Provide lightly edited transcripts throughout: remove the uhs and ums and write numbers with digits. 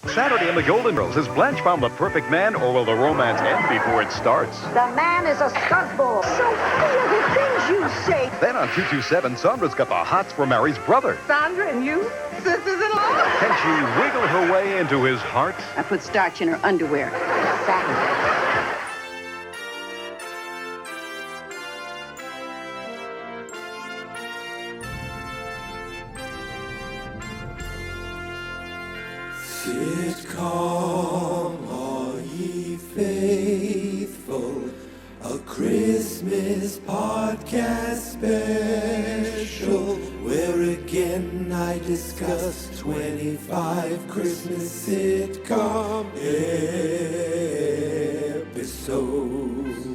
Saturday in the Golden Girls. Has Blanche found the perfect man, or will the romance end before it starts? The man is a scuzzball. Sophia, the things you say. Then on 227, Sandra's got the hots for Mary's brother. Sandra and you, sisters-in-law. Can she wiggle her way into his heart? I put starch in her underwear. Saturday. Sitcom All Ye Faithful, a Christmas podcast special, where again I discuss 25 Christmas sitcom episodes.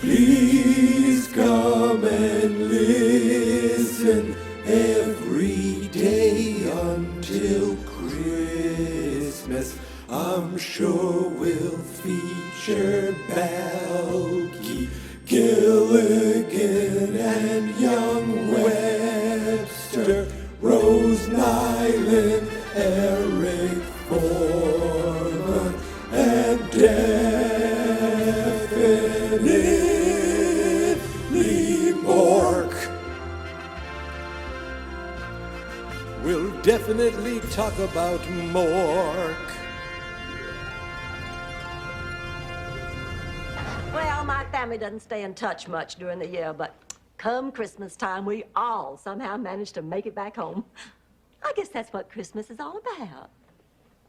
Please come and listen every day until Christmas. I'm sure we'll feature Balky, Gilligan, and Young Webster, Rose Nyland, Eric Foreman, and definitely Mork. We'll definitely talk about Mork. Well, my family doesn't stay in touch much during the year, but come Christmas time, we all somehow manage to make it back home. I guess that's what Christmas is all about.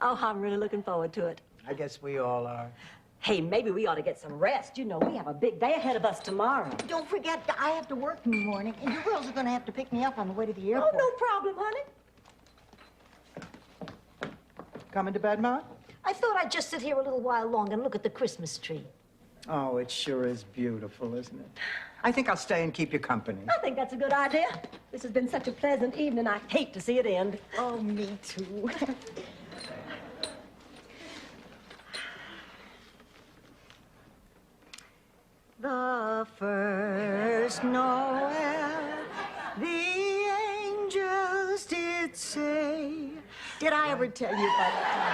Oh, I'm really looking forward to it. I guess we all are. Hey, maybe we ought to get some rest. You know, we have a big day ahead of us tomorrow. Don't forget, I have to work in the morning, and you girls are going to have to pick me up on the way to the airport. Oh, no problem, honey. Coming to bed, Ma? I thought I'd just sit here a little while longer and look at the Christmas tree. Oh, it sure is beautiful, isn't it? I think I'll stay and keep you company. I think that's a good idea. This has been such a pleasant evening. I hate to see it end. Oh, me too. The first Noel, the angels did say. Did I ever tell you about that?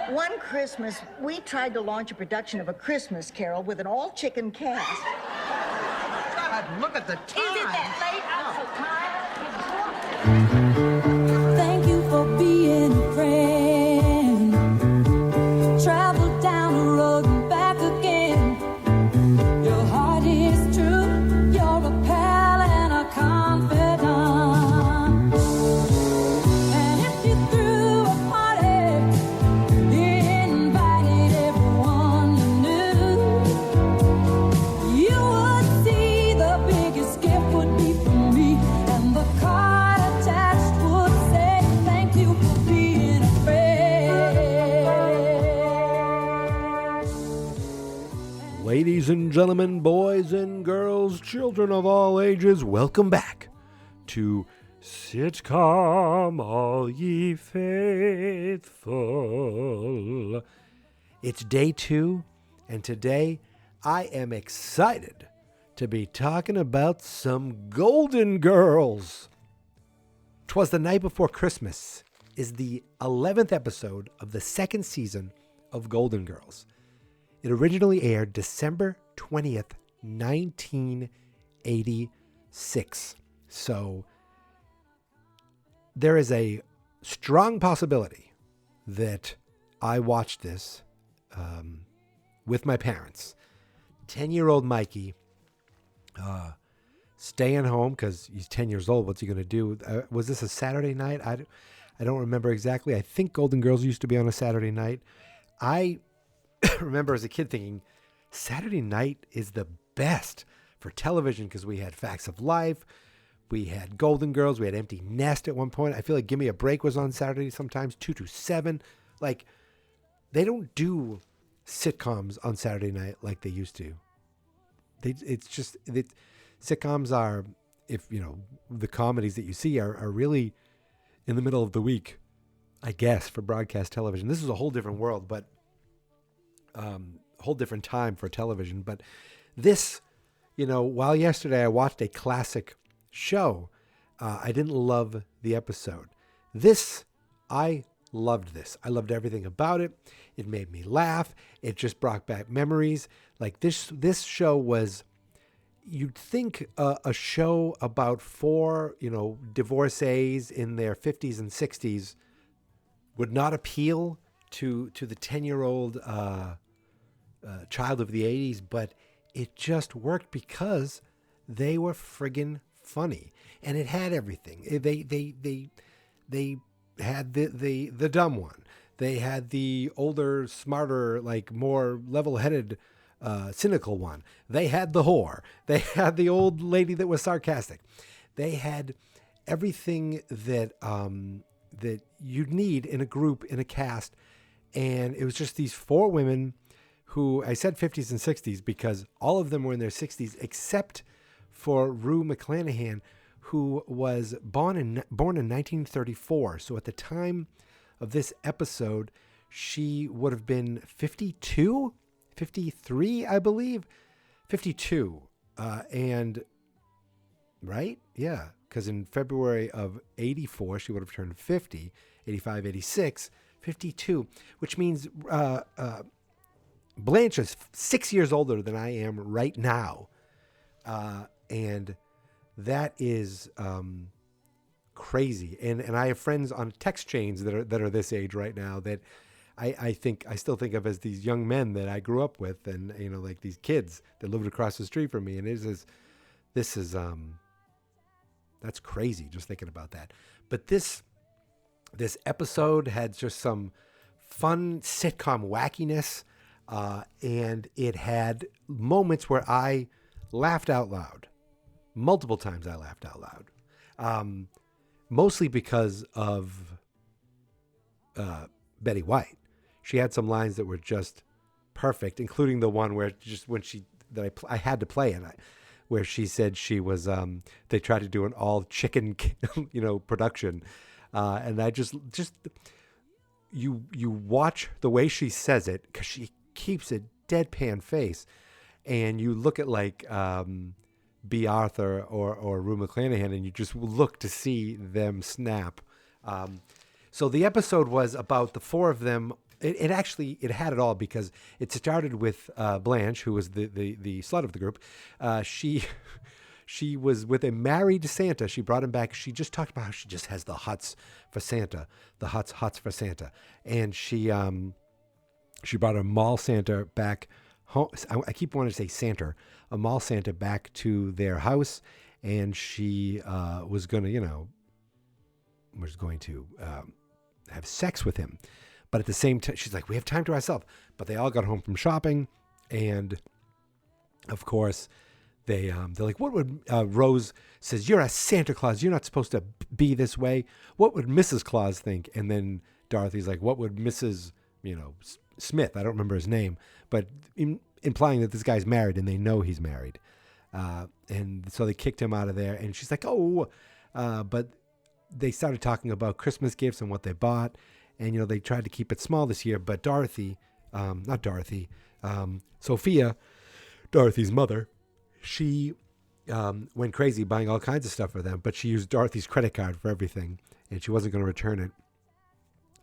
One Christmas, we tried to launch a production of A Christmas Carol with an all-chicken cast. God, look at the time. Is it that late? I'm so tired. Thank you for being a friend. Travel down the road and back again. Your heart is true. You're a pal and a confidant. And if you threw a party, you invited everyone you knew, you would see the biggest gift would be from me, and the card attached would say, thank you for being a friend. Ladies and gentlemen, boys and girls, children of all ages, welcome back to Sitcom All Ye Faithful. It's day 2, and today I am excited to be talking about some Golden Girls. 'Twas the Night Before Christmas is the 11th episode of the second season of Golden Girls. It originally aired December 20th, 1986. So there is a strong possibility that I watched this with my parents. 10-year-old Mikey staying home because he's 10 years old. What's he going to do? Was this a Saturday night? I don't remember exactly. I think Golden Girls used to be on a Saturday night. I remember as a kid thinking Saturday night is the best for television because we had Facts of Life, we had Golden Girls, we had Empty Nest at one point. I feel like Give Me a Break was on Saturday sometimes, 2 to 7. Like, they don't do sitcoms on Saturday night like they used to. Sitcoms are, if you know, the comedies that you see are really in the middle of the week, I guess, for broadcast television. This is a whole different world, but whole different time for television. But this, you know, while yesterday I watched a classic show, I didn't love the episode. This, I loved this. I loved everything about it. It made me laugh. It just brought back memories. Like this show was, you'd think a show about four, divorcees in their 50s and 60s would not appeal to the 10-year-old child of the 80s, but it just worked because they were friggin' funny, and it had everything. They had the dumb one. They had the older, smarter, like more level-headed, cynical one. They had the whore. They had the old lady that was sarcastic. They had everything that that you'd need in a group, in a cast, and it was just these four women who, I said 50s and 60s because all of them were in their 60s except for Rue McClanahan, who was born in 1934. So at the time of this episode, she would have been 52, 53, I believe, 52. And right? Yeah. Because in February of 84, she would have turned 50, 85, 86, 52, which means Blanche is 6 years older than I am right now. And that is crazy. And I have friends on text chains that are this age right now that I still think of as these young men that I grew up with, and like these kids that lived across the street from me. And this is that's crazy just thinking about that. But this episode had just some fun sitcom wackiness, and it had moments where I laughed out loud. Multiple times I laughed out loud. Mostly because of Betty White. She had some lines that were just perfect, including the one where just when I had to play it, where she said she was, they tried to do an all chicken, production. And I just you watch the way she says it, because she keeps a deadpan face, and you look at like B. Arthur or Rue McClanahan, and you just look to see them snap. So the episode was about the four of them. It actually had it all, because it started with Blanche, who was the slut of the group. She was with a married Santa. She brought him back. She just talked about how she just has the hots for Santa, the hots for Santa. And she brought a mall Santa back home. I keep wanting to say Santa, a mall Santa back to their house. And she was going to, have sex with him. But at the same time, she's like, we have time to ourselves. But they all got home from shopping. And of course, they're like, what would, Rose says, you're a Santa Claus. You're not supposed to be this way. What would Mrs. Claus think? And then Dorothy's like, what would Mrs. Smith? I don't remember his name, but implying that this guy's married and they know he's married. And so they kicked him out of there. And she's like, but they started talking about Christmas gifts and what they bought. And, they tried to keep it small this year, but Sophia, Dorothy's mother, she went crazy buying all kinds of stuff for them, but she used Dorothy's credit card for everything, and she wasn't going to return it.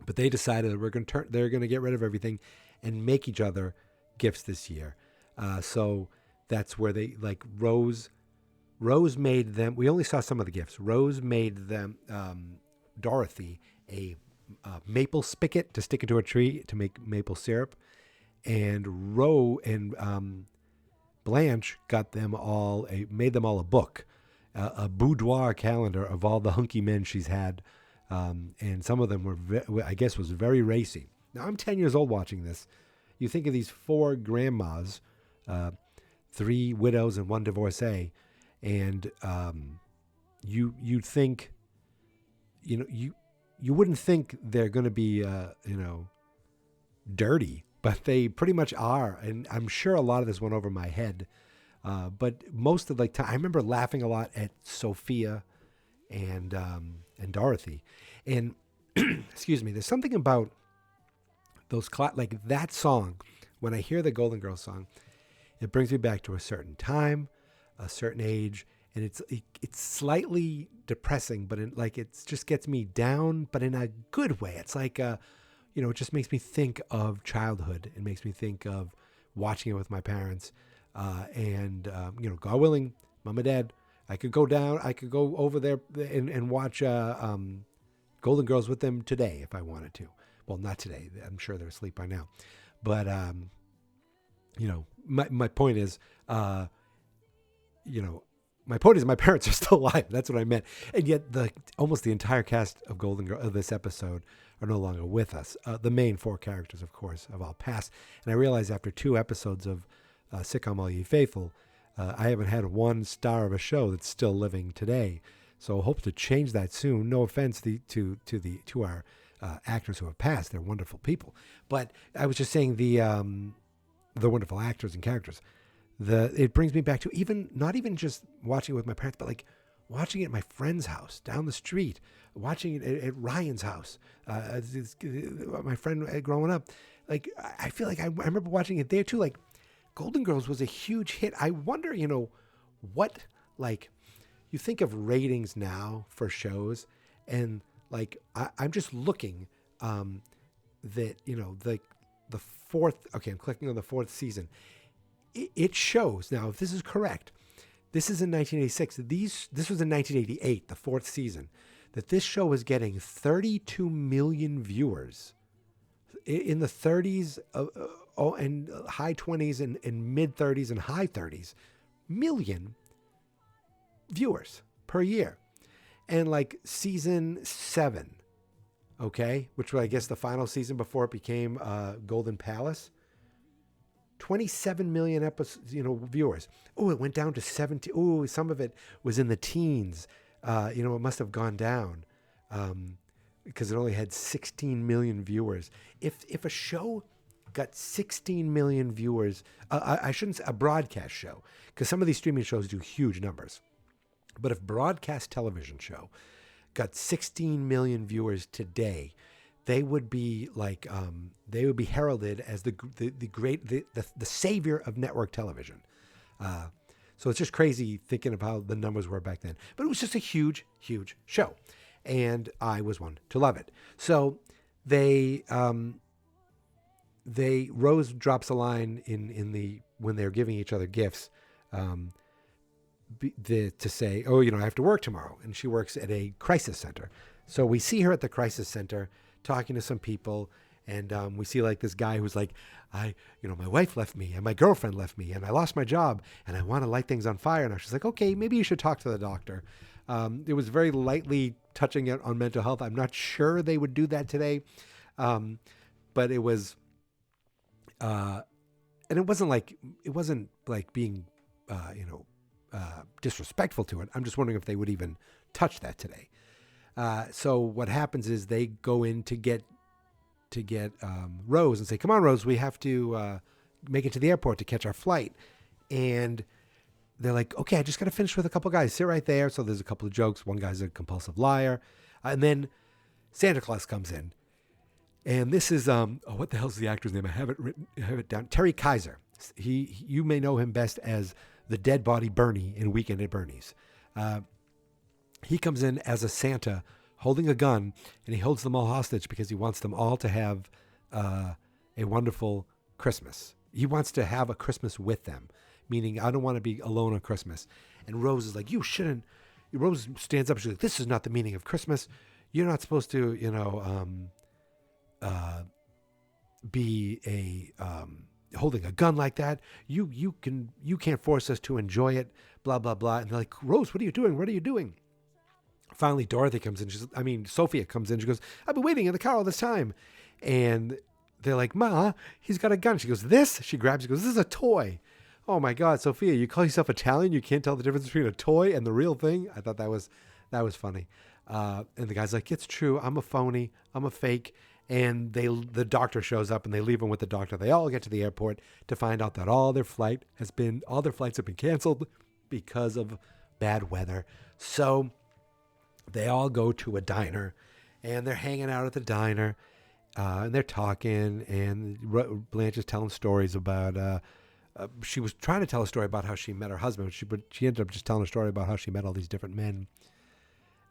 But they decided that they're going to get rid of everything and make each other gifts this year. So that's where they, like, Rose made them, we only saw some of the gifts. Rose made them, Dorothy, a maple spigot to stick into a tree to make maple syrup, and Blanche got them all made them all a book, a boudoir calendar of all the hunky men she's had, and some of them were was very racy. Now I'm 10 years old watching this. You think of these four grandmas, 3 widows and 1 divorcee, and you'd think, you wouldn't think they're going to be, dirty, but they pretty much are. And I'm sure a lot of this went over my head. But most of the time, I remember laughing a lot at Sophia and Dorothy. And excuse me, there's something about those, like that song. When I hear the Golden Girls song, it brings me back to a certain time, a certain age, and it's slightly depressing, but it just gets me down, but in a good way. It's like it just makes me think of childhood. It makes me think of watching it with my parents, and God willing, Mom and Dad, I could go over there and watch Golden Girls with them today if I wanted to. Well, not today. I'm sure they're asleep by now. But, my point is, my point is my parents are still alive. That's what I meant. And yet almost the entire cast of Golden Girl of this episode are no longer with us. The main 4 characters, of course, have all passed. And I realized after 2 episodes of Sitcom All Ye Faithful, I haven't had one star of a show that's still living today. So I hope to change that soon. No offense to our actors who have passed. They're wonderful people. But I was just saying the wonderful actors and characters. It brings me back to not even just watching it with my parents, but like watching it at my friend's house down the street, watching it at Ryan's house, my friend growing up. Like, I feel like I remember watching it there too. Like, Golden Girls was a huge hit. I wonder, what, like, you think of ratings now for shows, and like I'm just looking that the 4th. Okay, I'm clicking on the 4th season. It shows now, if this is correct, this is in 1986. This was in 1988, the 4th season. That this show was getting 32 million viewers in the 30s and high 20s and mid 30s and high 30s million viewers per year. And like season 7, okay, which was I guess the final season before it became Golden Palace, 27 million episodes, viewers. Oh, it went down to 17. Oh, some of it was in the teens. It must have gone down because it only had 16 million viewers. If a show got 16 million viewers, I shouldn't say a broadcast show, because some of these streaming shows do huge numbers. But if broadcast television show got 16 million viewers today, they would be like heralded as the savior of network television. So it's just crazy thinking of how the numbers were back then. But it was just a huge, huge show, and I was one to love it. So Rose drops a line when they're giving each other gifts. To say, I have to work tomorrow. And she works at a crisis center. So we see her at the crisis center talking to some people. And we see like this guy who's like, my wife left me and my girlfriend left me and I lost my job and I want to light things on fire now. She's like, okay, maybe you should talk to the doctor. It was very lightly touching it on mental health. I'm not sure they would do that today. But it was, and it wasn't like being, disrespectful to it. I'm just wondering if they would even touch that today. So what happens is they go in to get Rose and say, come on, Rose, we have to make it to the airport to catch our flight. And they're like, okay, I just got to finish with a couple guys. Sit right there. So there's a couple of jokes. One guy's a compulsive liar. And then Santa Claus comes in. And this is, what the hell's the actor's name? I have it down. Terry Kaiser. You may know him best as the dead body Bernie in Weekend at Bernie's. He comes in as a Santa holding a gun, and he holds them all hostage because he wants them all to have a wonderful Christmas. He wants to have a Christmas with them, meaning I don't want to be alone on Christmas. And Rose is like, you shouldn't. Rose stands up. She's like, this is not the meaning of Christmas. You're not supposed to, be holding a gun like that. You can't force us to enjoy it. Blah blah blah. And they're like, Rose, what are you doing? What are you doing? Finally, Dorothy comes in. Sophia comes in. She goes, I've been waiting in the car all this time. And they're like, Ma, he's got a gun. She goes, this? She grabs it. She goes, this is a toy. Oh my God, Sophia, you call yourself Italian? You can't tell the difference between a toy and the real thing? I thought that was funny. And the guy's like, it's true. I'm a phony. I'm a fake. And the doctor shows up and they leave him with the doctor. They all get to the airport to find out that all their flights have been canceled because of bad weather. So they all go to a diner and they're hanging out at the diner and they're talking, and Blanche is telling stories about she was trying to tell a story about how she met her husband, but she ended up just telling a story about how she met all these different men.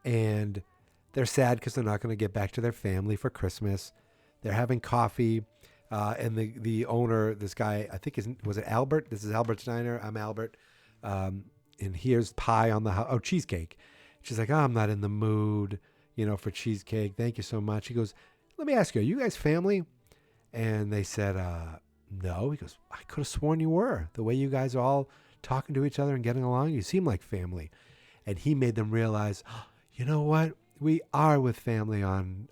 And they're sad because they're not going to get back to their family for Christmas. They're having coffee. And the owner, this guy, I think was it Albert? This is Albert's Diner. I'm Albert. And here's pie on the house. Oh, cheesecake. She's like, oh, I'm not in the mood, for cheesecake. Thank you so much. He goes, let me ask you, are you guys family? And they said, no. He goes, I could have sworn you were. The way you guys are all talking to each other and getting along, you seem like family. And he made them realize, oh, you know what? We are with family on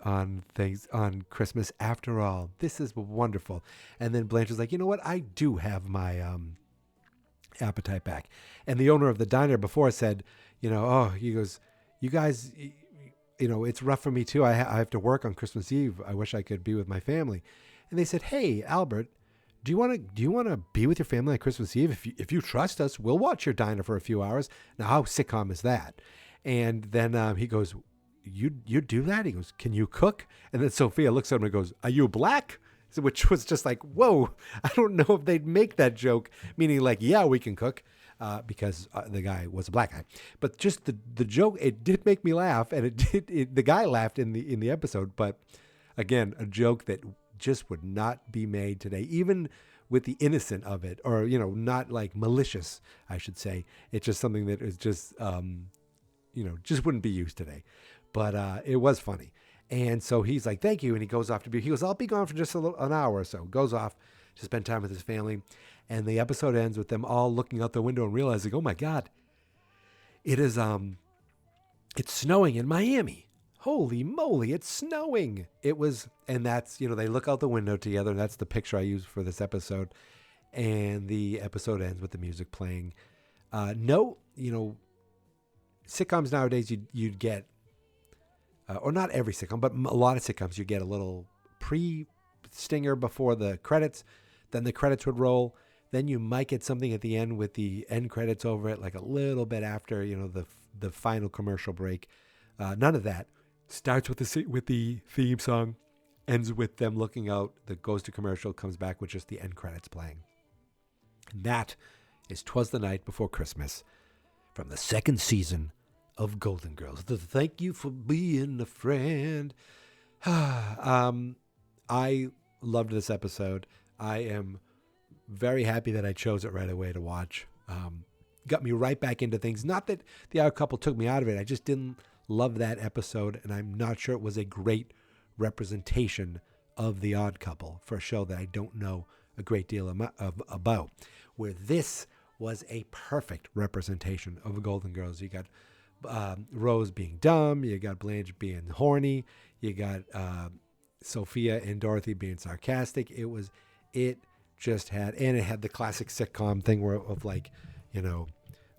Christmas after all. This is wonderful. And then Blanche is like, you know what? I do have my appetite back. And the owner of the diner before said, he goes, you guys, it's rough for me too. I have to work on Christmas Eve. I wish I could be with my family. And they said, hey, Albert, do you want to be with your family on Christmas Eve? If you trust us, we'll watch your diner for a few hours. Now, how sitcom is that? And then he goes, you do that? He goes, can you cook? And then Sophia looks at him and goes, are you black? Which was just like, whoa, I don't know if they'd make that joke, meaning like, yeah, we can cook, because the guy was a black guy. But just the joke, it did make me laugh, and the guy laughed in the episode. But again, a joke that just would not be made today, even with the innocent of it, or, not like malicious, I should say. It's just something that is just, just wouldn't be used today. But it was funny. And so he's like, thank you. And he goes off he goes, I'll be gone for just an hour or so. Goes off to spend time with his family. And the episode ends with them all looking out the window and realizing, oh my God, it's snowing in Miami. Holy moly, it's snowing. And that's, they look out the window together. And that's the picture I used for this episode. And the episode ends with the music playing. Sitcoms nowadays, you'd get, or not every sitcom, but a lot of sitcoms, you get a little pre-stinger before the credits. Then the credits would roll. Then you might get something at the end with the end credits over it, like a little bit after, the final commercial break. None of that. Starts with the theme song, ends with them looking out, that goes to commercial, comes back with just the end credits playing. And that is 'Twas the Night Before Christmas from the second season of Golden Girls. Thank you for being a friend. I loved this episode. I am very happy that I chose it right away to watch. Got me right back into things. Not that The Odd Couple took me out of it. I just didn't love that episode, and I'm not sure it was a great representation of The Odd Couple for a show that I don't know a great deal about. Where this was a perfect representation of Golden Girls. You got Rose being dumb, you got Blanche being horny, you got Sophia and Dorothy being sarcastic. It just had the classic sitcom thing where of like,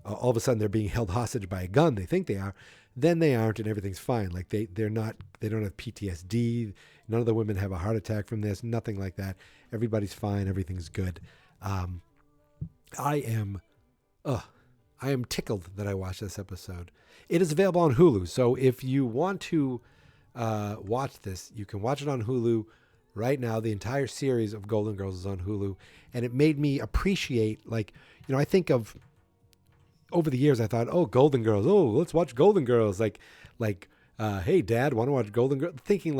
all of a sudden they're being held hostage by a gun. They think they are, then they aren't, and everything's fine. Like they don't have PTSD. None of the women have a heart attack from this. Nothing like that. Everybody's fine. Everything's good. I am tickled that I watched this episode. It is available on Hulu. So if you want to watch this, you can watch it on Hulu right now. The entire series of Golden Girls is on Hulu. And it made me appreciate, I think of, over the years, I thought, oh, Golden Girls. Oh, let's watch Golden Girls. Hey, Dad, want to watch Golden Girls? Thinking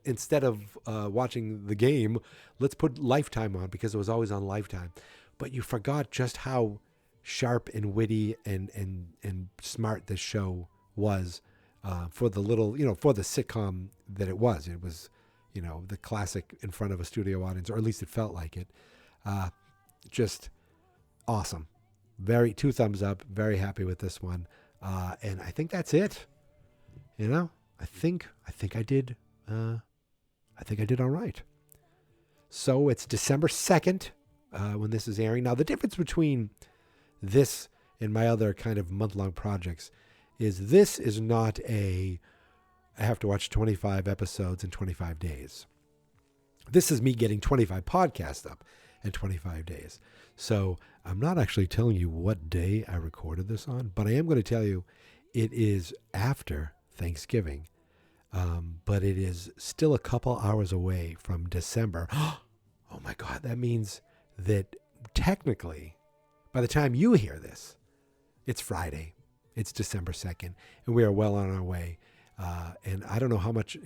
instead of watching the game, let's put Lifetime on because it was always on Lifetime. But you forgot just how sharp and witty and smart this show was for the for the sitcom that it was. It was, the classic in front of a studio audience, or at least it felt like it. Just awesome. 2 thumbs up. Very happy with this one. And I think that's it. I think I did. I think I did all right. So it's December 2nd when this is airing. Now, the difference between this and my other kind of month-long projects is this is not I have to watch 25 episodes in 25 days. This is me getting 25 podcasts up in 25 days. So I'm not actually telling you what day I recorded this on, but I am going to tell you it is after Thanksgiving. But it is still a couple hours away from December. Oh my God, that means that technically, by the time you hear this, it's Friday. It's December 2nd, and we are well on our way. And I don't know how much,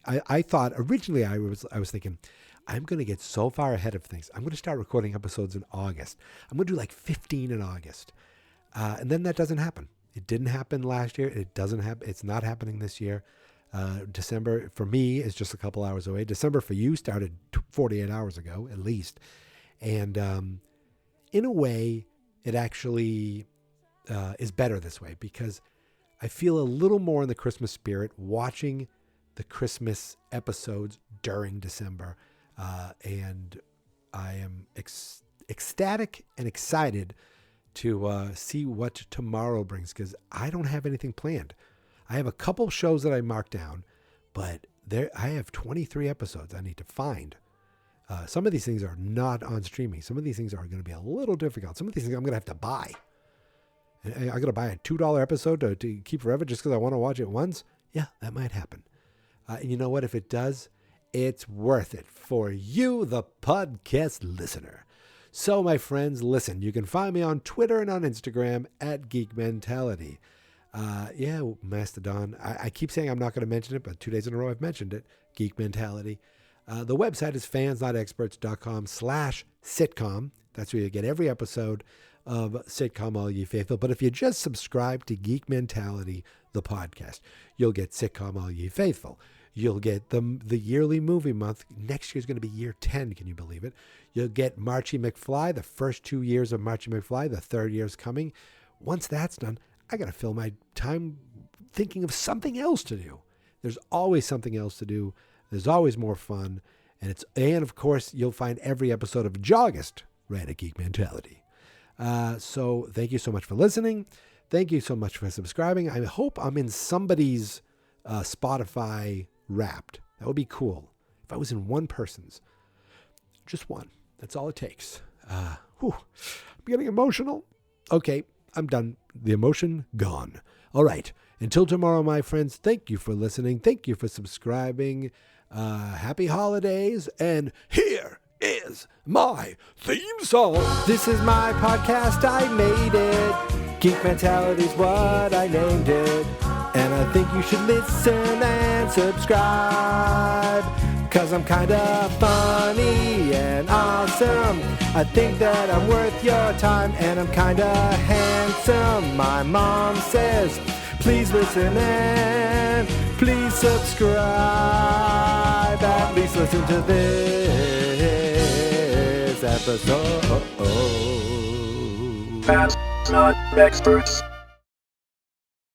I thought originally I was thinking, I'm going to get so far ahead of things. I'm going to start recording episodes in August. I'm going to do like 15 in August. And then that doesn't happen. It didn't happen last year. It doesn't happen. It's not happening this year. December for me is just a couple hours away. December for you started 48 hours ago, at least. And in a way, it actually is better this way because I feel a little more in the Christmas spirit watching the Christmas episodes during December. And I am ecstatic and excited to see what tomorrow brings because I don't have anything planned. I have a couple shows that I marked down, but I have 23 episodes I need to find. Some of these things are not on streaming. Some of these things are going to be a little difficult. Some of these things I'm going to have to buy. I'm going to buy a $2 episode to keep forever just because I want to watch it once. Yeah, that might happen. And you know what? If it does, it's worth it for you, the podcast listener. So, my friends, listen, you can find me on Twitter and on Instagram at Geek Mentality. Mastodon. I keep saying I'm not going to mention it, but 2 days in a row I've mentioned it. Geek Mentality. The website is fansnotexperts.com/sitcom. That's where you get every episode of Sitcom All Ye Faithful. But if you just subscribe to Geek Mentality, the podcast, you'll get Sitcom All Ye Faithful. You'll get the yearly movie month. Next year's going to be year 10. Can you believe it? You'll get Marchie McFly, the first 2 years of Marchie McFly. The third year's coming. Once that's done, I got to fill my time thinking of something else to do. There's always something else to do. There's always more fun. And of course, you'll find every episode of Joggist right at Geek Mentality. So thank you so much for listening. Thank you so much for subscribing. I hope I'm in somebody's Spotify Wrapped. That would be cool. If I was in one person's. Just one. That's all it takes. I'm getting emotional. Okay, I'm done. The emotion gone. All right. Until tomorrow, my friends, thank you for listening. Thank you for subscribing. Happy holidays. And here is my theme song. This is my podcast. I made it. Geek Mentality's what I named it. And I think you should listen and subscribe. 'Cause I'm kinda funny and awesome. I think that I'm worth your time. And I'm kinda handsome. My mom says, please listen and please subscribe. At least listen to this episode. Fans, not experts.